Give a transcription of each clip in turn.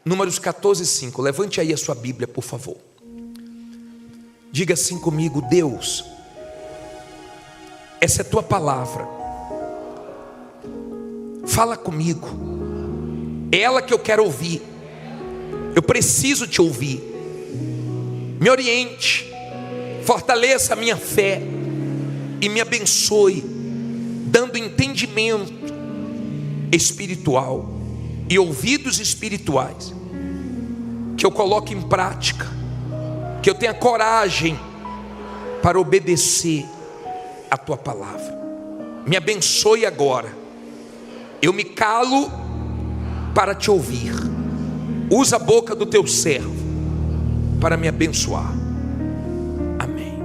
Números 14:5. Levante aí a sua Bíblia, por favor. Diga assim comigo: Deus, essa é a tua palavra. Fala comigo. É ela que eu quero ouvir. Eu preciso te ouvir. Me oriente, fortaleça a minha fé e me abençoe, dando entendimento espiritual e ouvidos espirituais, que eu coloque em prática, que eu tenha coragem para obedecer a tua palavra. Me abençoe agora. Eu me calo para te ouvir. Usa a boca do teu servo para me abençoar. Amém.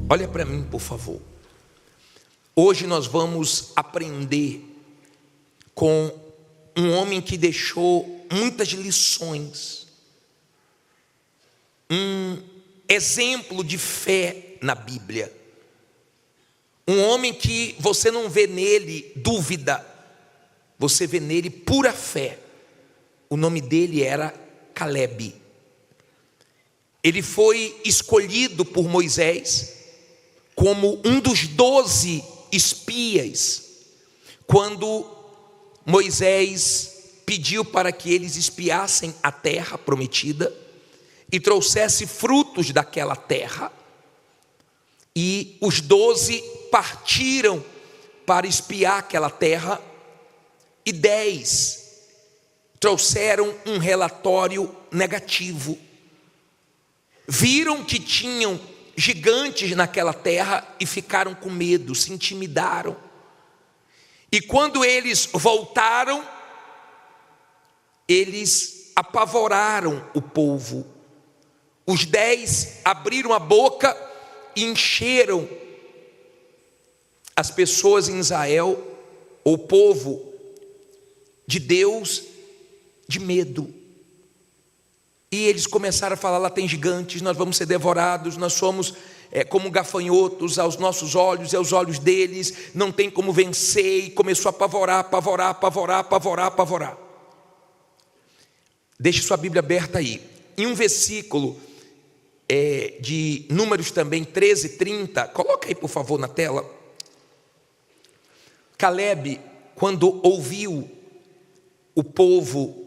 Olha para mim, por favor. Hoje nós vamos aprender com um homem que deixou muitas lições, um exemplo de fé na Bíblia, um homem que você não vê nele dúvida, você vê nele pura fé. O nome dele era Calebe. Ele foi escolhido por Moisés como um dos 12 espias, quando Moisés pediu para que eles espiassem a terra prometida e trouxesse frutos daquela terra. E os 12 partiram para espiar aquela terra, e 10 trouxeram um relatório negativo. Viram que tinham gigantes naquela terra e ficaram com medo, se intimidaram. E quando eles voltaram, eles apavoraram o povo. Os 10 abriram a boca e encheram as pessoas em Israel, o povo de Deus, de medo. E eles começaram a falar: lá tem gigantes, nós vamos ser devorados, nós somos como gafanhotos aos nossos olhos e aos olhos deles, não tem como vencer. E começou a apavorar. Deixe sua Bíblia aberta aí, em um versículo de Números também, 13:30, coloca aí por favor na tela. Calebe, quando ouviu o povo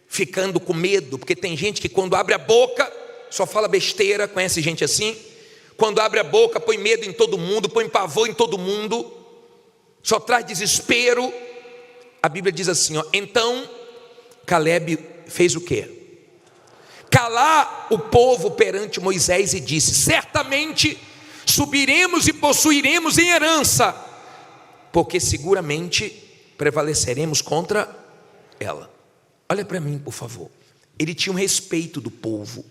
ficando com medo, porque tem gente que quando abre a boca só fala besteira, conhece gente assim? Quando abre a boca põe medo em todo mundo, põe pavor em todo mundo, só traz desespero. A Bíblia diz assim, ó: então Calebe fez o quê? Calar o povo perante Moisés e disse: certamente subiremos e possuiremos em herança, porque seguramente prevaleceremos contra ela. Olha para mim, por favor. Ele tinha um respeito do povo.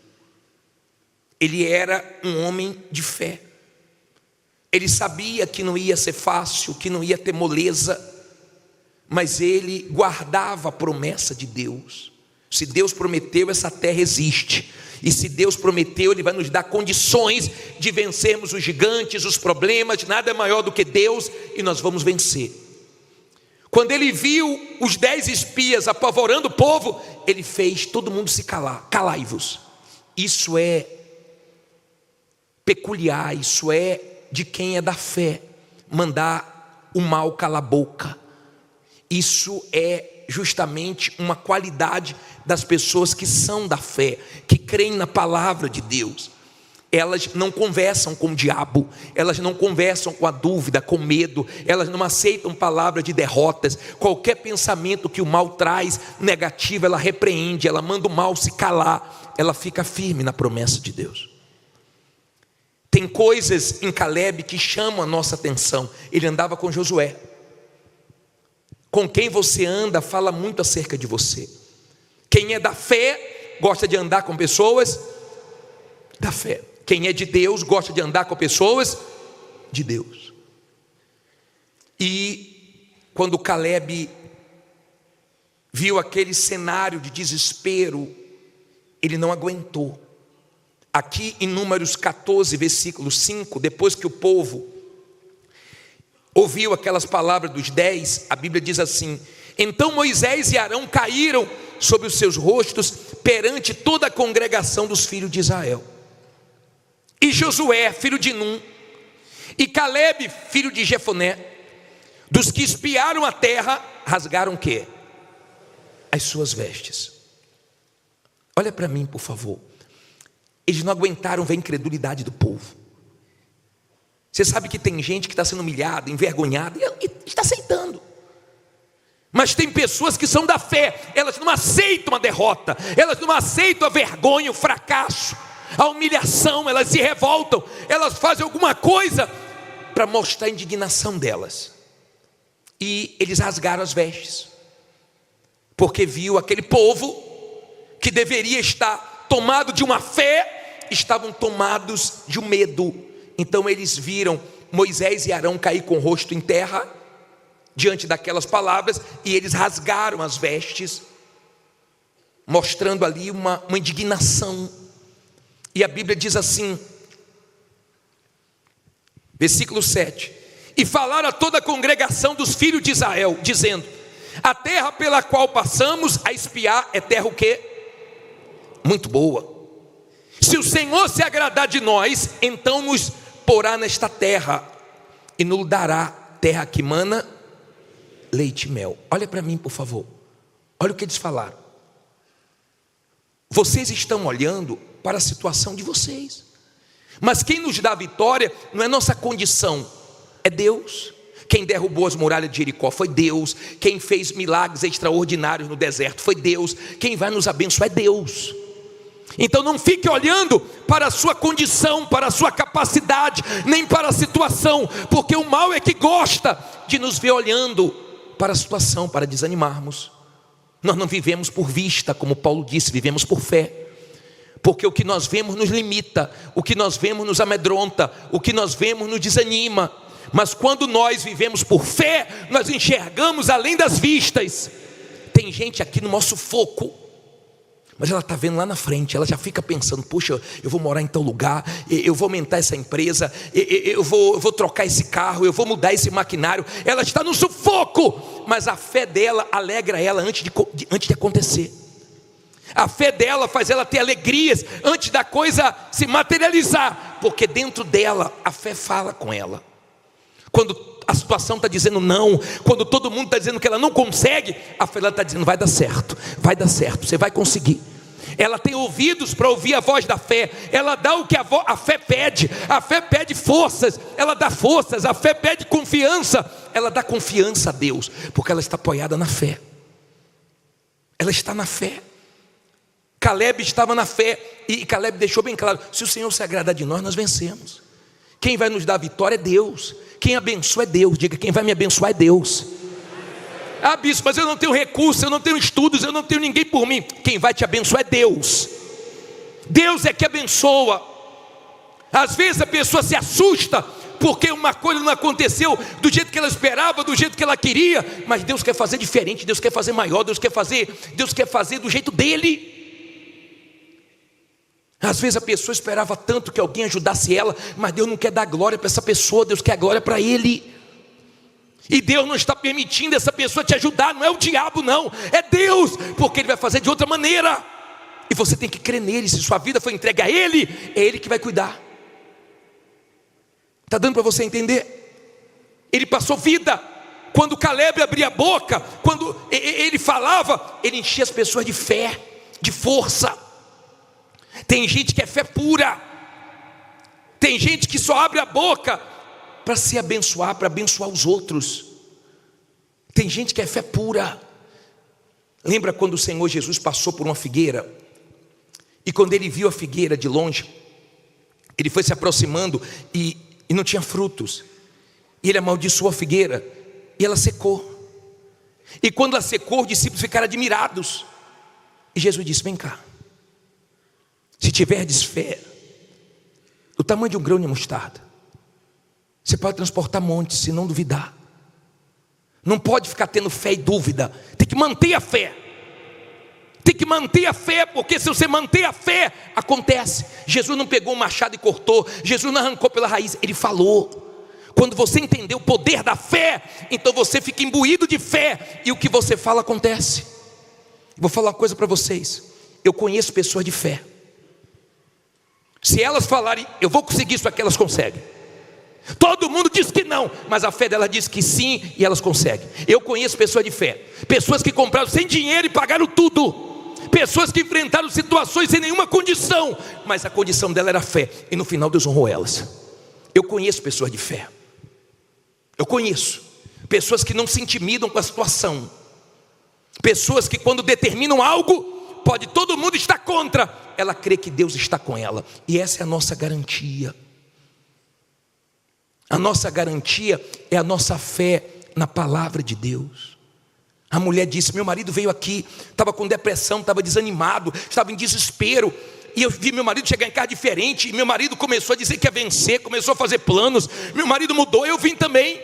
Ele era um homem de fé. Ele sabia que não ia ser fácil, que não ia ter moleza, mas ele guardava a promessa de Deus. Se Deus prometeu, essa terra existe. E se Deus prometeu, Ele vai nos dar condições de vencermos os gigantes, os problemas. Nada é maior do que Deus, e nós vamos vencer. Quando ele viu os 10 espias apavorando o povo, ele fez todo mundo se calar. Calai-vos. Isso é peculiar, isso é de quem é da fé. Mandar o mal calar a boca. Isso é justamente uma qualidade das pessoas que são da fé, que creem na palavra de Deus. Elas não conversam com o diabo, elas não conversam com a dúvida, com medo, elas não aceitam palavras de derrotas. Qualquer pensamento que o mal traz negativo, ela repreende, ela manda o mal se calar, ela fica firme na promessa de Deus. Tem coisas em Calebe que chamam a nossa atenção. Ele andava com Josué. Com quem você anda fala muito acerca de você. Quem é da fé gosta de andar com pessoas da fé. Quem é de Deus gosta de andar com pessoas de Deus. E quando Calebe viu aquele cenário de desespero, ele não aguentou. Aqui em Números 14, versículo 5, depois que o povo ouviu aquelas palavras dos 10, a Bíblia diz assim: Então Moisés e Arão caíram sobre os seus rostos perante toda a congregação dos filhos de Israel. E Josué, filho de Num, e Calebe, filho de Jefoné, dos que espiaram a terra, rasgaram o quê? As suas vestes. Olha para mim, por favor. Eles não aguentaram ver a incredulidade do povo. Você sabe que tem gente que está sendo humilhada, envergonhada, e está aceitando. Mas tem pessoas que são da fé, elas não aceitam a derrota, elas não aceitam a vergonha, o fracasso, a humilhação, elas se revoltam, elas fazem alguma coisa para mostrar a indignação delas. E eles rasgaram as vestes, porque viu aquele povo que deveria estar tomado de uma fé, estavam tomados de um medo. Então eles viram Moisés e Arão cair com o rosto em terra, diante daquelas palavras, e eles rasgaram as vestes, mostrando ali uma indignação. E a Bíblia diz assim, versículo 7: e falaram a toda a congregação dos filhos de Israel, dizendo: a terra pela qual passamos a espiar é terra o quê? Muito boa. Se o Senhor se agradar de nós, então nos porá nesta terra e nos dará terra que mana leite e mel. Olha para mim, por favor. Olha o que eles falaram. Vocês estão olhando para a situação de vocês, mas quem nos dá a vitória não é nossa condição, é Deus. Quem derrubou as muralhas de Jericó foi Deus. Quem fez milagres extraordinários no deserto foi Deus. Quem vai nos abençoar é Deus. Então não fique olhando para a sua condição, para a sua capacidade, nem para a situação, porque o mal é que gosta de nos ver olhando para a situação, para desanimarmos. Nós não vivemos por vista, como Paulo disse, vivemos por fé. Porque o que nós vemos nos limita, o que nós vemos nos amedronta, o que nós vemos nos desanima. Mas quando nós vivemos por fé, nós enxergamos além das vistas. Tem gente aqui no nosso sufoco, mas ela está vendo lá na frente, ela já fica pensando: puxa, eu vou morar em tal lugar, eu vou aumentar essa empresa, eu vou trocar esse carro, eu vou mudar esse maquinário. Ela está no sufoco, mas a fé dela alegra ela antes de acontecer. A fé dela faz ela ter alegrias antes da coisa se materializar, porque dentro dela a fé fala com ela. Quando a situação está dizendo não, quando todo mundo está dizendo que ela não consegue, a fé está dizendo: vai dar certo, você vai conseguir. Ela tem ouvidos para ouvir a voz da fé, ela dá o que a fé pede. A fé pede forças, ela dá forças. A fé pede confiança, ela dá confiança a Deus, porque ela está apoiada na fé. Ela está na fé. Calebe estava na fé, e Calebe deixou bem claro: se o Senhor se agradar de nós, nós vencemos. Quem vai nos dar a vitória é Deus. Quem abençoa é Deus. Diga: quem vai me abençoar é Deus. Ah, bispo, mas eu não tenho recursos, eu não tenho estudos, eu não tenho ninguém por mim. Quem vai te abençoar é Deus. Deus é que abençoa. Às vezes a pessoa se assusta porque uma coisa não aconteceu do jeito que ela esperava, do jeito que ela queria, mas Deus quer fazer diferente, Deus quer fazer maior, Deus quer fazer do jeito dele. Às vezes a pessoa esperava tanto que alguém ajudasse ela, mas Deus não quer dar glória para essa pessoa, Deus quer a glória para ele. E Deus não está permitindo essa pessoa te ajudar, não é o diabo não, é Deus, porque Ele vai fazer de outra maneira. E você tem que crer nele. Se sua vida foi entregue a Ele, é Ele que vai cuidar. Está dando para você entender? Ele passou vida. Quando Calebe abria a boca, quando ele falava, ele enchia as pessoas de fé, de força. Tem gente que é fé pura. Tem gente que só abre a boca para se abençoar, para abençoar os outros. Tem gente que é fé pura. Lembra quando o Senhor Jesus passou por uma figueira? E quando ele viu a figueira de longe, ele foi se aproximando e não tinha frutos. E ele amaldiçoou a figueira e ela secou. E quando ela secou, os discípulos ficaram admirados. E Jesus disse: vem cá. Se tiverdes fé do tamanho de um grão de mostarda, você pode transportar montes, se não duvidar. Não pode ficar tendo fé e dúvida. Tem que manter a fé. Tem que manter a fé, porque se você manter a fé, acontece. Jesus não pegou um machado e cortou. Jesus não arrancou pela raiz, Ele falou. Quando você entender o poder da fé, então você fica imbuído de fé, e o que você fala acontece. Vou falar uma coisa para vocês. Eu conheço pessoas de fé. Se elas falarem, eu vou conseguir isso aqui, elas conseguem. Todo mundo diz que não, mas a fé dela diz que sim, e elas conseguem. Eu conheço pessoas de fé, pessoas que compraram sem dinheiro e pagaram tudo, pessoas que enfrentaram situações sem nenhuma condição, mas a condição dela era fé, e no final Deus honrou elas. Eu conheço pessoas de fé. Eu conheço pessoas que não se intimidam com a situação, pessoas que quando determinam algo, pode todo mundo estar contra, ela crê que Deus está com ela, e essa é a nossa garantia. A nossa garantia é a nossa fé na palavra de Deus. A mulher disse, meu marido veio aqui, estava com depressão, estava desanimado, estava em desespero, e eu vi meu marido chegar em casa diferente, e meu marido começou a dizer que ia vencer, começou a fazer planos, meu marido mudou, eu vim também.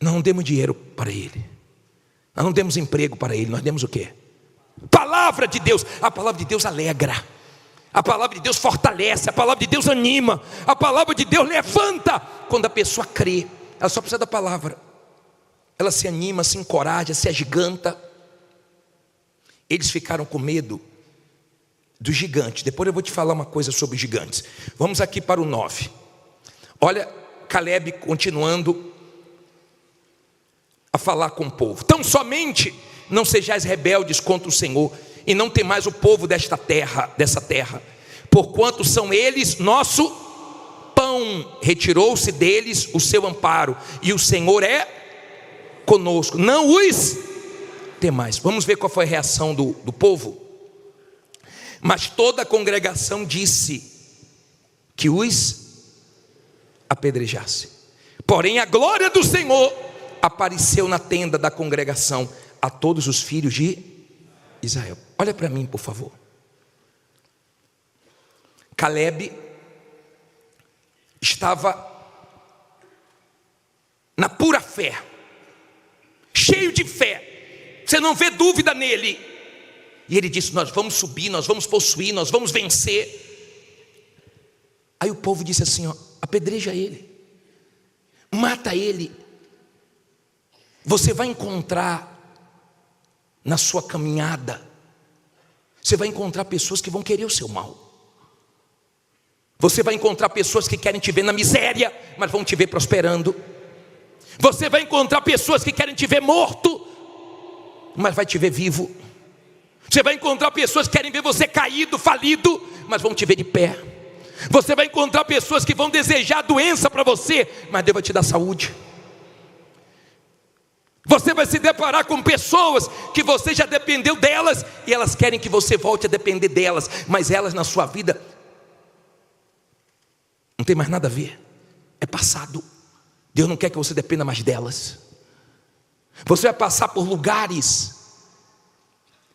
Nós não demos dinheiro para ele, nós não demos emprego para ele, nós demos o quê? Palavra de Deus. A palavra de Deus alegra, a palavra de Deus fortalece, a palavra de Deus anima, a palavra de Deus levanta. Quando a pessoa crê, ela só precisa da palavra, ela se anima, se encoraja, se agiganta. Eles ficaram com medo dos gigantes. Depois eu vou te falar uma coisa sobre gigantes. Vamos aqui para o 9. Olha Caleb continuando a falar com o povo. Tão somente não sejais rebeldes contra o Senhor, e não temais o povo dessa terra, porquanto são eles nosso pão. Retirou-se deles o seu amparo, e o Senhor é conosco, não os temais. Vamos ver qual foi a reação do povo. Mas toda a congregação disse que os apedrejasse. Porém a glória do Senhor apareceu na tenda da congregação a todos os filhos de Israel. Olha para mim, por favor. Caleb estava na pura fé, cheio de fé, você não vê dúvida nele. E ele disse, nós vamos subir, nós vamos possuir, nós vamos vencer. Aí o povo disse assim, ó, apedreja ele, mata ele. Você vai encontrar na sua caminhada, você vai encontrar pessoas que vão querer o seu mal. Você vai encontrar pessoas que querem te ver na miséria, mas vão te ver prosperando. Você vai encontrar pessoas que querem te ver morto, mas vai te ver vivo. Você vai encontrar pessoas que querem ver você caído, falido, mas vão te ver de pé. Você vai encontrar pessoas que vão desejar doença para você, mas Deus vai te dar saúde. Você vai se deparar com pessoas que você já dependeu delas, e elas querem que você volte a depender delas, mas elas na sua vida não tem mais nada a ver, é passado. Deus não quer que você dependa mais delas. Você vai passar por lugares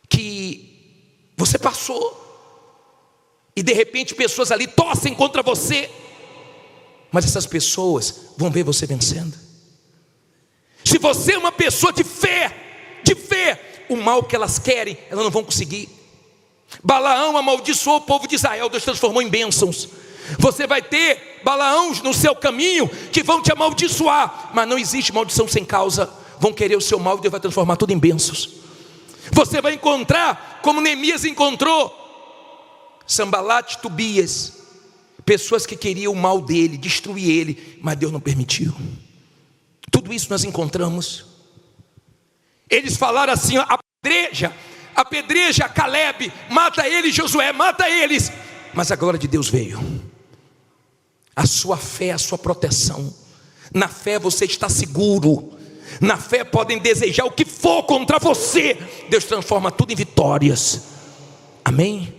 que você passou, e de repente pessoas ali torcem contra você, mas essas pessoas vão ver você vencendo. Se você é uma pessoa de fé, o mal que elas querem, elas não vão conseguir. Balaão amaldiçoou o povo de Israel, Deus transformou em bênçãos. Você vai ter Balaãos no seu caminho que vão te amaldiçoar, mas não existe maldição sem causa. Vão querer o seu mal e Deus vai transformar tudo em bênçãos. Você vai encontrar, como Neemias encontrou, Sambalat, Tobias, pessoas que queriam o mal dele, destruir ele, mas Deus não permitiu. Tudo isso nós encontramos. Eles falaram assim, apedreja Caleb, mata ele, Josué, mata eles. Mas a glória de Deus veio. A sua fé, a sua proteção. Na fé você está seguro. Na fé podem desejar o que for contra você, Deus transforma tudo em vitórias. Amém?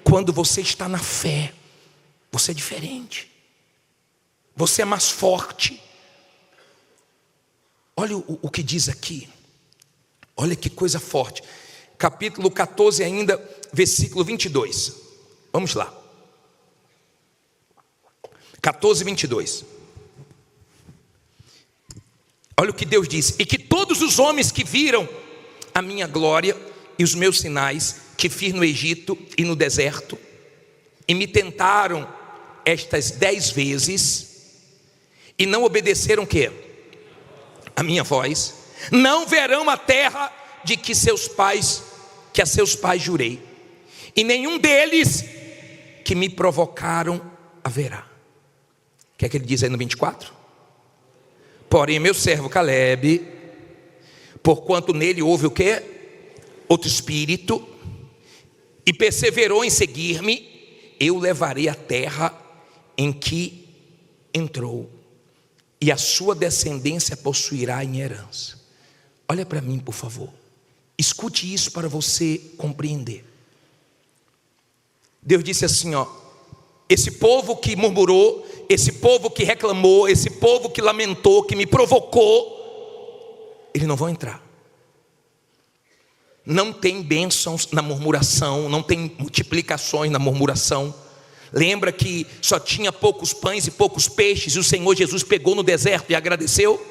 Quando você está na fé, você é diferente, você é mais forte. Olha o que diz aqui, olha que coisa forte. Capítulo 14 ainda, versículo 22. Vamos lá. 14, 22. Olha o que Deus diz: e que todos os homens que viram a minha glória e os meus sinais que fiz no Egito e no deserto, e me tentaram estas 10 vezes, e não obedeceram o quê? A minha voz, não verão a terra de que a seus pais jurei, e nenhum deles que me provocaram a verá. O que é que ele diz aí no 24? Porém meu servo Calebe, porquanto nele houve o quê? Outro espírito, e perseverou em seguir-me, eu levarei a terra em que entrou, e a sua descendência possuirá em herança. Olha para mim, por favor. Escute isso para você compreender. Deus disse assim, ó: esse povo que murmurou, esse povo que reclamou, esse povo que lamentou, que me provocou, eles não vão entrar. Não tem bênçãos na murmuração, não tem multiplicações na murmuração. Lembra que só tinha poucos pães e poucos peixes, e o Senhor Jesus pegou no deserto e agradeceu?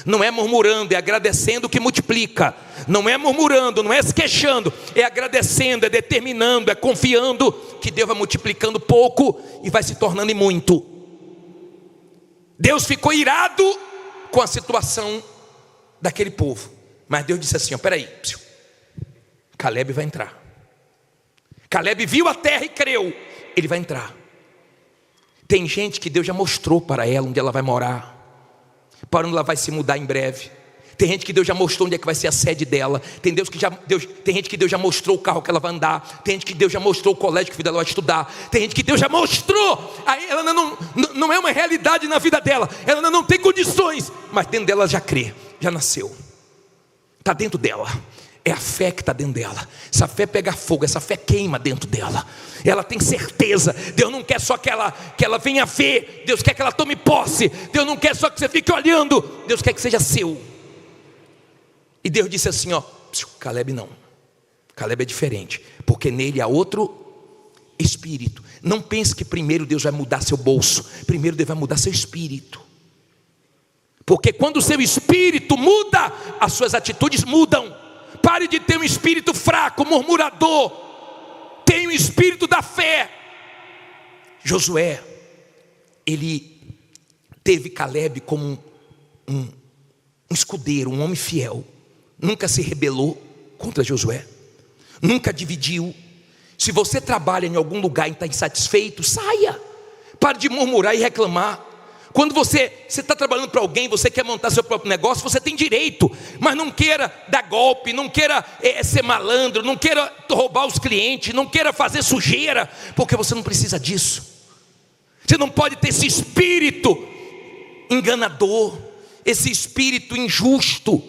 Não é murmurando, é agradecendo que multiplica. Não é murmurando, não é se queixando, é agradecendo, é determinando, é confiando que Deus vai multiplicando pouco e vai se tornando em muito. Deus ficou irado com a situação daquele povo, mas Deus disse assim, ó, peraí, Calebe vai entrar. Calebe viu a terra e creu, ele vai entrar. Tem gente que Deus já mostrou para ela onde ela vai morar, para onde ela vai se mudar em breve. Tem gente que Deus já mostrou onde é que vai ser a sede dela. Tem gente que Deus já mostrou o carro que ela vai andar. Tem gente que Deus já mostrou o colégio que a filha dela vai estudar. Tem gente que Deus já mostrou. Aí ela não é uma realidade na vida dela, ela não tem condições, mas dentro dela já crê, já nasceu, está dentro dela. É a fé que está dentro dela. Essa fé pega fogo, essa fé queima dentro dela. Ela tem certeza. Deus não quer só que ela venha ver, Deus quer que ela tome posse. Deus não quer só que você fique olhando, Deus quer que seja seu. E Deus disse assim, ó, Calebe não, Calebe é diferente, porque nele há outro espírito. Não pense que primeiro Deus vai mudar seu bolso, primeiro Deus vai mudar seu espírito. Porque quando o seu espírito muda, as suas atitudes mudam. Pare de ter um espírito fraco, murmurador. Tenha um espírito da fé. Josué, ele teve Calebe como um escudeiro, um homem fiel. Nunca se rebelou contra Josué, nunca dividiu. Se você trabalha em algum lugar e está insatisfeito, saia. Pare de murmurar e reclamar. Quando você está trabalhando para alguém, você quer montar seu próprio negócio, você tem direito, mas não queira dar golpe, não queira ser malandro, não queira roubar os clientes, não queira fazer sujeira, porque você não precisa disso. Você não pode ter esse espírito enganador, esse espírito injusto,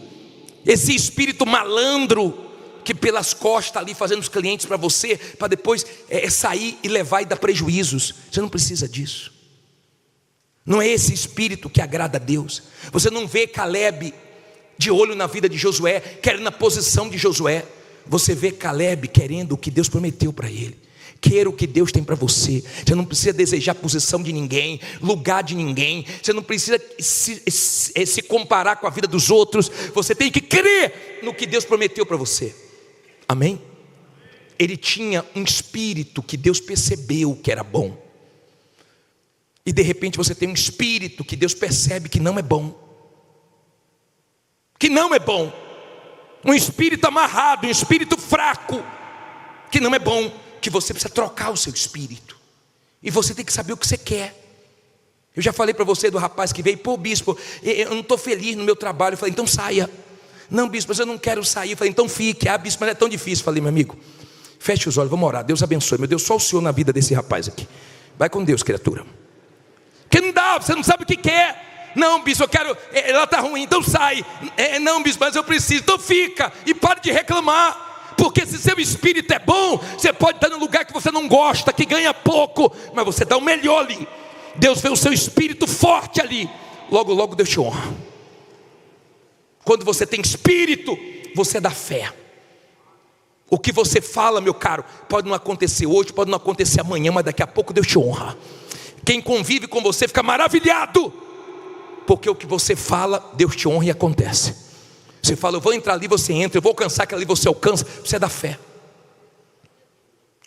esse espírito malandro, que pelas costas está ali fazendo os clientes para você, para depois sair e levar e dar prejuízos. Você não precisa disso. Não é esse espírito que agrada a Deus. Você não vê Calebe de olho na vida de Josué, querendo a posição de Josué. Você vê Calebe querendo o que Deus prometeu para ele. Queira o que Deus tem para você. Você não precisa desejar a posição de ninguém, lugar de ninguém. Você não precisa se comparar com a vida dos outros. Você tem que crer no que Deus prometeu para você. Amém? Ele tinha um espírito que Deus percebeu que era bom. E de repente você tem um espírito que Deus percebe que não é bom. Que não é bom. Um espírito amarrado, um espírito fraco, que não é bom. Que você precisa trocar o seu espírito. E você tem que saber o que você quer. Eu já falei para você do rapaz que veio, pô bispo, eu não estou feliz no meu trabalho. Eu falei, então saia. Não bispo, mas eu não quero sair. Eu falei, então fique. Ah bispo, mas é tão difícil. Eu falei, meu amigo, feche os olhos, vamos orar, Deus abençoe. Meu Deus, só o Senhor na vida desse rapaz aqui. Vai com Deus, criatura. Que não dá, você não sabe o que quer. Não bispo, eu quero, ela está ruim, então sai. Não bispo, mas eu preciso, então fica. E pare de reclamar. Porque se seu espírito é bom, você pode estar num lugar que você não gosta, que ganha pouco, mas você dá o melhor ali. Deus vê o seu espírito forte ali, logo logo Deus te honra. Quando você tem espírito, você dá fé. O que você fala, meu caro, pode não acontecer hoje, pode não acontecer amanhã, mas daqui a pouco Deus te honra. Quem convive com você fica maravilhado, porque o que você fala, Deus te honra e acontece. Você fala, eu vou entrar ali, você entra, eu vou alcançar aquilo ali, você alcança. Você é da fé.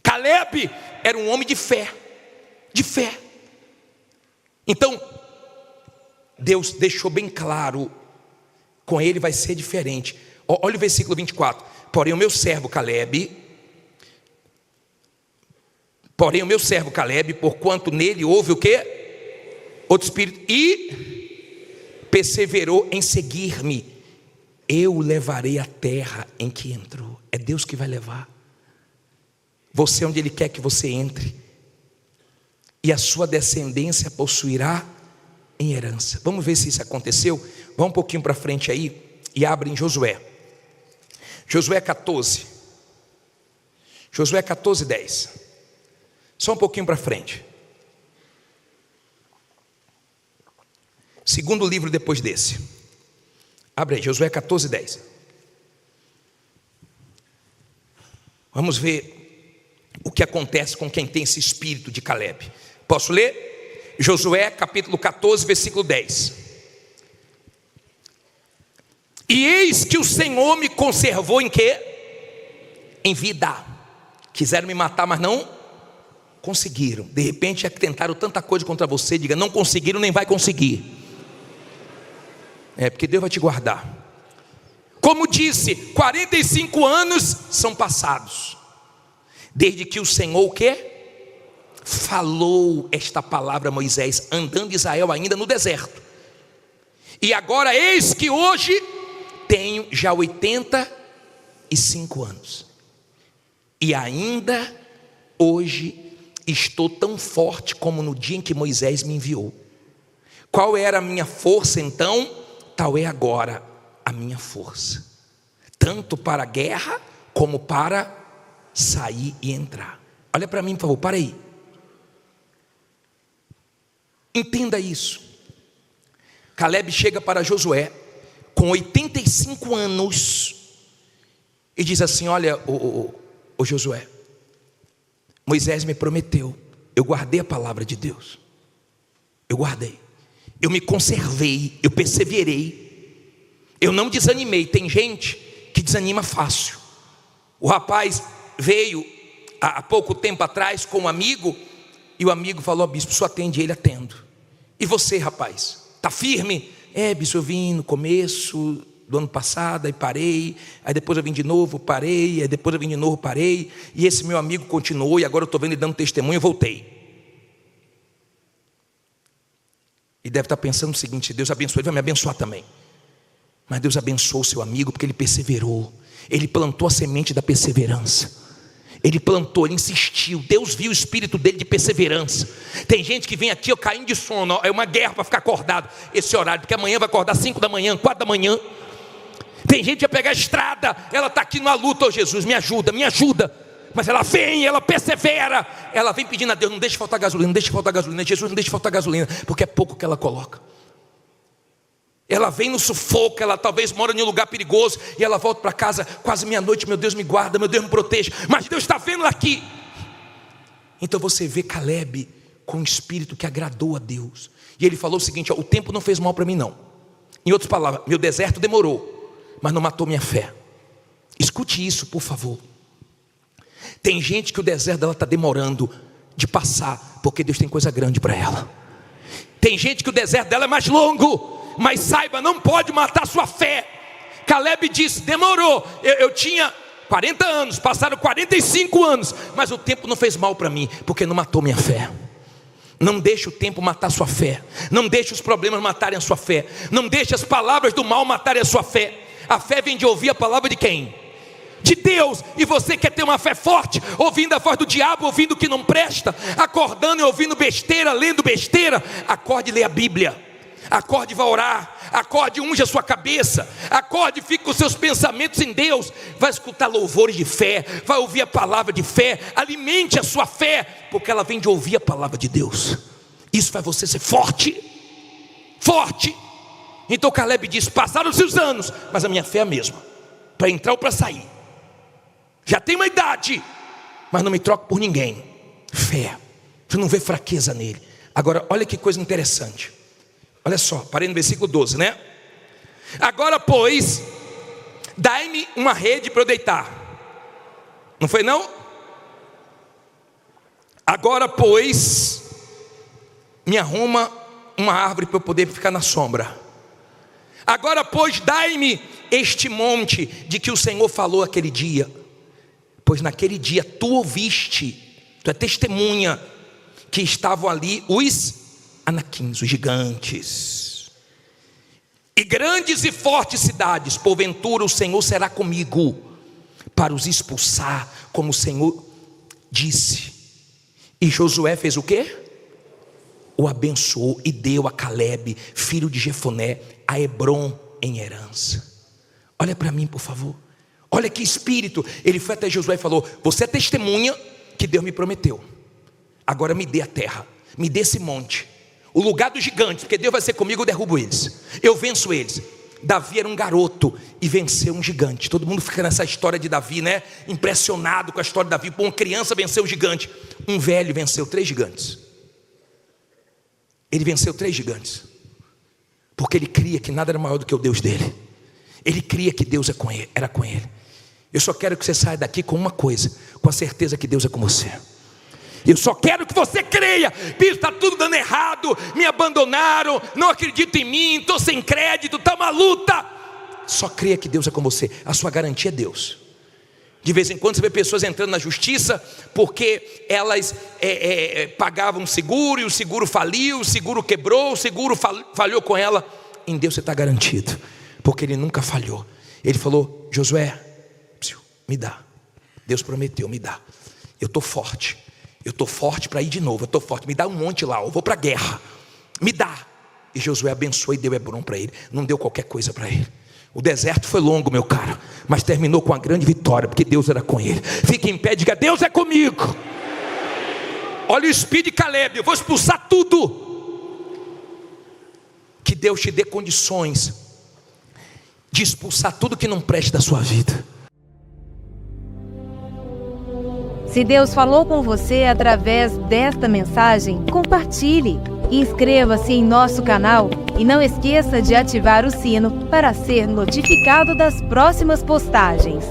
Calebe era um homem de fé. De fé. Então, Deus deixou bem claro, com ele vai ser diferente. Olha o versículo 24. Porém o meu servo Calebe, porquanto nele houve o quê? Outro espírito, e perseverou em seguir-me, eu o levarei à terra em que entrou. É Deus que vai levar você onde Ele quer que você entre, e a sua descendência possuirá em herança. Vamos ver se isso aconteceu. Vamos um pouquinho para frente aí e abre em Josué 14, Josué 14, 10. Só um pouquinho para frente. Segundo livro depois desse. Abre aí, Josué 14, 10. Vamos ver o que acontece com quem tem esse espírito de Calebe. Posso ler? Josué capítulo 14, versículo 10. E eis que o Senhor me conservou em quê? Em vida. Quiseram me matar, mas não conseguiram. De repente tentaram tanta coisa contra você. Diga, não conseguiram, nem vai conseguir. Porque Deus vai te guardar. Como disse, 45 anos são passados desde que o Senhor o quê? Falou esta palavra a Moisés, andando Israel ainda no deserto. E agora eis que hoje tenho já 85 anos, e ainda hoje estou tão forte como no dia em que Moisés me enviou. Qual era a minha força então? Tal é agora a minha força, tanto para a guerra como para sair e entrar. Olha para mim, por favor, para aí. Entenda isso. Calebe chega para Josué com 85 anos e diz assim: olha, ô Josué, Moisés me prometeu, eu guardei a palavra de Deus, eu guardei, eu me conservei, eu perseverei, eu não desanimei. Tem gente que desanima fácil. O rapaz veio há pouco tempo atrás com um amigo, e o amigo falou: bispo, só atende ele? Atendo. E você, rapaz, está firme? Bispo, eu vim no começo do ano passado, aí parei, aí depois eu vim de novo, parei, aí depois eu vim de novo, parei, e esse meu amigo continuou, e agora eu estou vendo ele dando testemunho, eu voltei. E deve estar pensando o seguinte: Deus abençoou, ele vai me abençoar também. Mas Deus abençoou o seu amigo porque ele perseverou, ele plantou a semente da perseverança. Ele plantou, ele insistiu. Deus viu o espírito dele de perseverança. Tem gente que vem aqui, caindo de sono, é uma guerra para ficar acordado esse horário, porque amanhã vai acordar 5 da manhã, 4 da manhã. Tem gente que vai pegar a estrada, ela está aqui numa luta: oh Jesus, me ajuda, me ajuda. Mas ela vem, ela persevera, ela vem pedindo a Deus: não deixe faltar gasolina, não deixe faltar gasolina. Jesus, não deixe faltar gasolina, porque é pouco que ela coloca. Ela vem no sufoco, ela talvez mora em um lugar perigoso, e ela volta para casa quase meia-noite: meu Deus me guarda, meu Deus me proteja, mas Deus está vendo aqui. Então você vê Calebe com um espírito que agradou a Deus, e ele falou o seguinte: o tempo não fez mal para mim não. Em outras palavras, meu deserto demorou, mas não matou minha fé. Escute isso, por favor. Tem gente que o deserto dela está demorando de passar, porque Deus tem coisa grande para ela. Tem gente que o deserto dela é mais longo, mas saiba, não pode matar sua fé. Calebe disse: demorou, eu tinha 40 anos, passaram 45 anos, mas o tempo não fez mal para mim, porque não matou minha fé. Não deixe o tempo matar sua fé, não deixe os problemas matarem a sua fé, não deixe as palavras do mal matarem a sua fé. A fé vem de ouvir a palavra de quem? De Deus. E você quer ter uma fé forte, ouvindo a voz do diabo, ouvindo o que não presta, acordando e ouvindo besteira, lendo besteira? Acorde e lê a Bíblia. Acorde e vá orar. Acorde e unja a sua cabeça. Acorde e fique com os seus pensamentos em Deus. Vai escutar louvores de fé, vai ouvir a palavra de fé. Alimente a sua fé, porque ela vem de ouvir a palavra de Deus. Isso faz você ser forte. Forte. Então Calebe disse: passaram-se os anos, mas a minha fé é a mesma, para entrar ou para sair. Já tenho uma idade, mas não me troco por ninguém. Fé. Você não vê fraqueza nele. Agora olha que coisa interessante. Olha só, parei no versículo 12, né? Agora pois, dai-me uma rede para eu deitar. Não foi não? Agora pois, me arruma uma árvore para eu poder ficar na sombra. Agora, pois, dai-me este monte de que o Senhor falou aquele dia. Pois naquele dia tu ouviste, tu é testemunha, que estavam ali os anaquins, os gigantes, e grandes e fortes cidades. Porventura o Senhor será comigo para os expulsar, como o Senhor disse. E Josué fez o quê? O abençoou e deu a Calebe, filho de Jefoné, a Hebrom em herança. Olha para mim, por favor. Olha que espírito. Ele foi até Josué e falou: você é testemunha que Deus me prometeu. Agora me dê a terra, me dê esse monte, o lugar dos gigantes, porque Deus vai ser comigo, eu derrubo eles, eu venço eles. Davi era um garoto e venceu um gigante. Todo mundo fica nessa história de Davi, né? Impressionado com a história de Davi. Pô, uma criança venceu um gigante. Um velho venceu 3 gigantes. Ele venceu 3 gigantes, porque ele cria que nada era maior do que o Deus dele. Ele cria que Deus era com ele. Eu só quero que você saia daqui com uma coisa: com a certeza que Deus é com você. Eu só quero que você creia. Bispo, está tudo dando errado, me abandonaram, não acredito em mim, estou sem crédito, está uma luta. Só creia que Deus é com você. A sua garantia é Deus. De vez em quando você vê pessoas entrando na justiça porque elas pagavam seguro e o seguro faliu, o seguro quebrou, o seguro falhou com ela. Em Deus você está garantido, porque Ele nunca falhou. Ele falou: Josué, me dá. Deus prometeu, me dá. Eu estou forte. Eu estou forte para ir de novo. Eu estou forte. Me dá um monte lá. Eu vou para a guerra. Me dá. E Josué abençoou e deu Hebrom para ele. Não deu qualquer coisa para ele. O deserto foi longo, meu caro, mas terminou com uma grande vitória, porque Deus era com ele. Fique em pé e diga: Deus é comigo. Olha o espírito de Calebe. Eu vou expulsar tudo. Que Deus te dê condições de expulsar tudo que não preste da sua vida. Se Deus falou com você através desta mensagem, compartilhe. Inscreva-se em nosso canal e não esqueça de ativar o sino para ser notificado das próximas postagens.